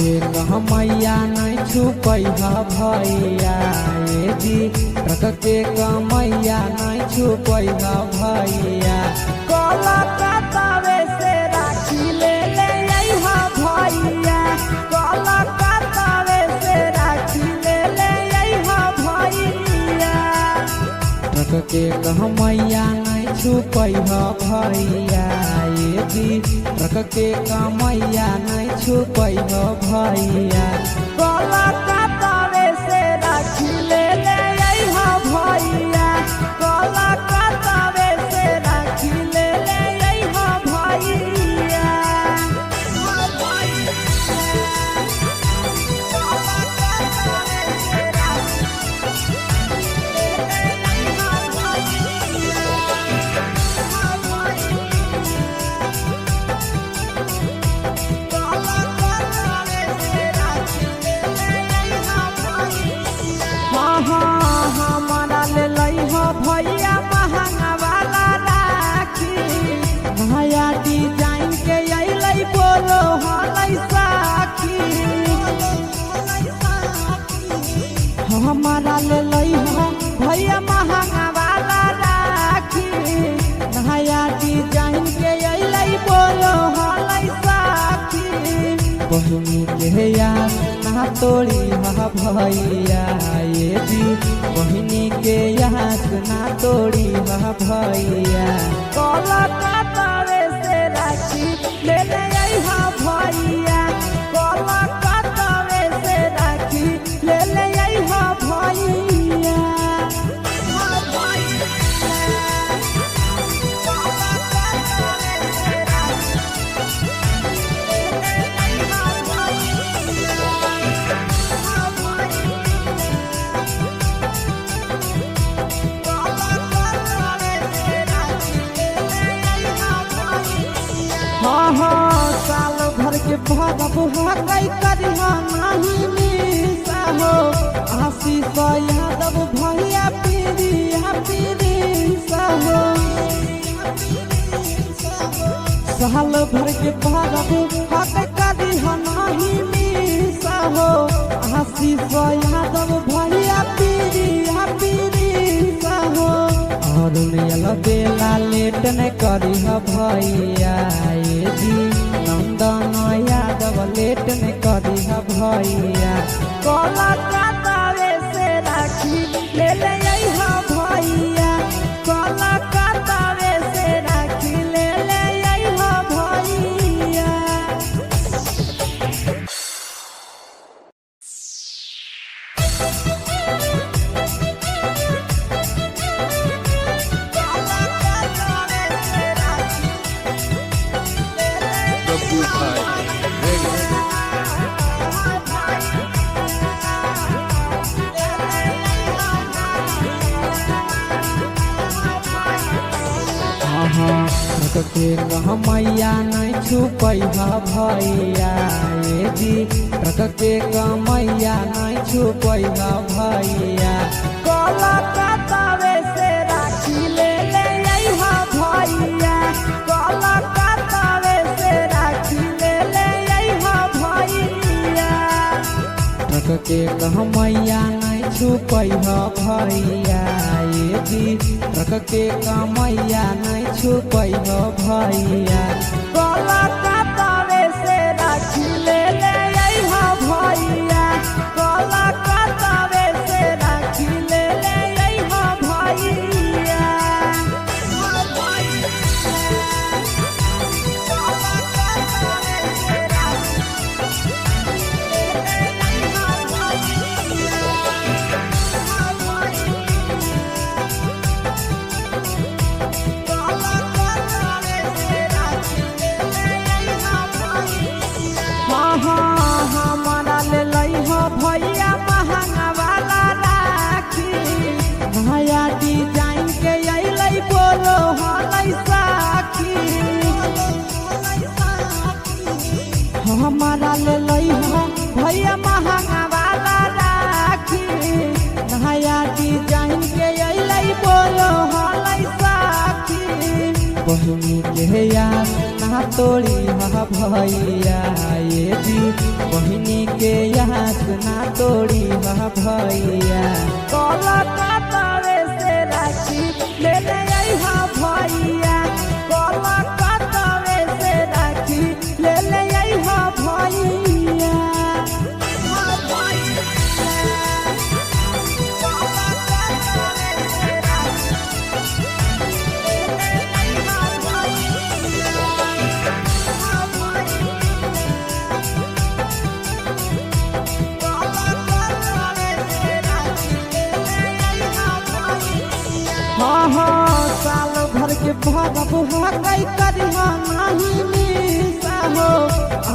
के कहमैया नहीं छुपैहा भैया ए जी रख के कमैया नहीं छुपैहा भैया कलकत्तावे से राखी ले ले अइहा भैया कलकत्तावे से राखी ले ले अइहा भैया रख के कहमैया नहीं छुपैहा भैया ए जी रख के कमैया नहीं छुपैहा भैया कलकत्तावे से राखी ले ले अइहा भैया कलकत्तावे से राखी ले ले अइहा भैया हमारा ले लइहा भैया महंगा वाला राखी नया डिजाइन के अइलै बोलो हलै साखी हमारा ले लइहा भैया महंगा वाला राखी नया डिजाइन के अइलै बोलो हलै साखी बहिनी के याद ना तोड़ी हा भैया ये जी बहिनी के याद ना तोड़ी हा भैया कलकत्तावे से राखी ले ले अइहा भैया कलकत्तावे से राखी ले ले अइहा भैया साल भर के भरब हकै करिहा नहीं मिसा हो आशीष यादव भैया पीरिया पीरिसा हो साल भर के भरब हकै करिहा नहीं मिसा हो आशीष यादव भैया पीरिया पीरिसा हो और बेला लेट न करी भैया ये जी नंदन यादव लेट न करी भैया कलकत्तावे से राखी ले ले अइहा भैया कलकत्तावे से राखी ले ले अइहा भैया रख के कहमैया नहीं छुपैहा भैया ये जी रख के कमैया नहीं छुपैहा भैया कलकत्तावे से राखी ले ले अइहा भैया कलकत्तावे से राखी ले ले अइहा भैया रख के कहमैया नहीं छुपैहा भैया ये जी रख के कमैया नहीं छुपैहा भैया कलकत्तावे से राखी ले ले अइहा भैया कलकत्तावे से राखी ले ले अइहा भैया हमारा ले लइहा भैया महंगा वाला राखी नया डिजाइन के अइलै बोलो हलै साखी हमारा ले लइहा भैया महंगा वाला राखी नया डिजाइन के अइलै बोलो हलै साखी बहिनी के याद ना ना तोड़ी हा भैया ये दी बहिनी के आस ना तोड़ी हा भैया कलकत्ता से राखी ले ले अइहा भैया कलकत्ता से राखी ले ले अइहा भैया साल भर के भरब हकई करिहा नाही मिसा हो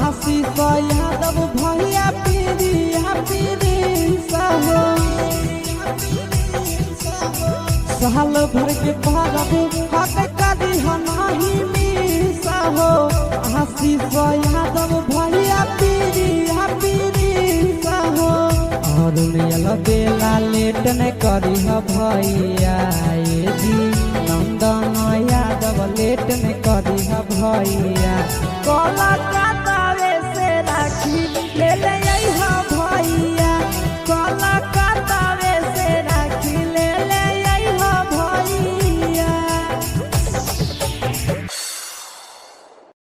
आशीष यादव भैया पीरिया पीरिसा हो साल भर के भरब हकई करिहा नाही मिसा हो आशीष यादव भैया पीरिया पीरिसा हो और मिल बेला लेट न करी हा भैया ये दी नंदन यादव लेट न करी हा भैया कलकत्ता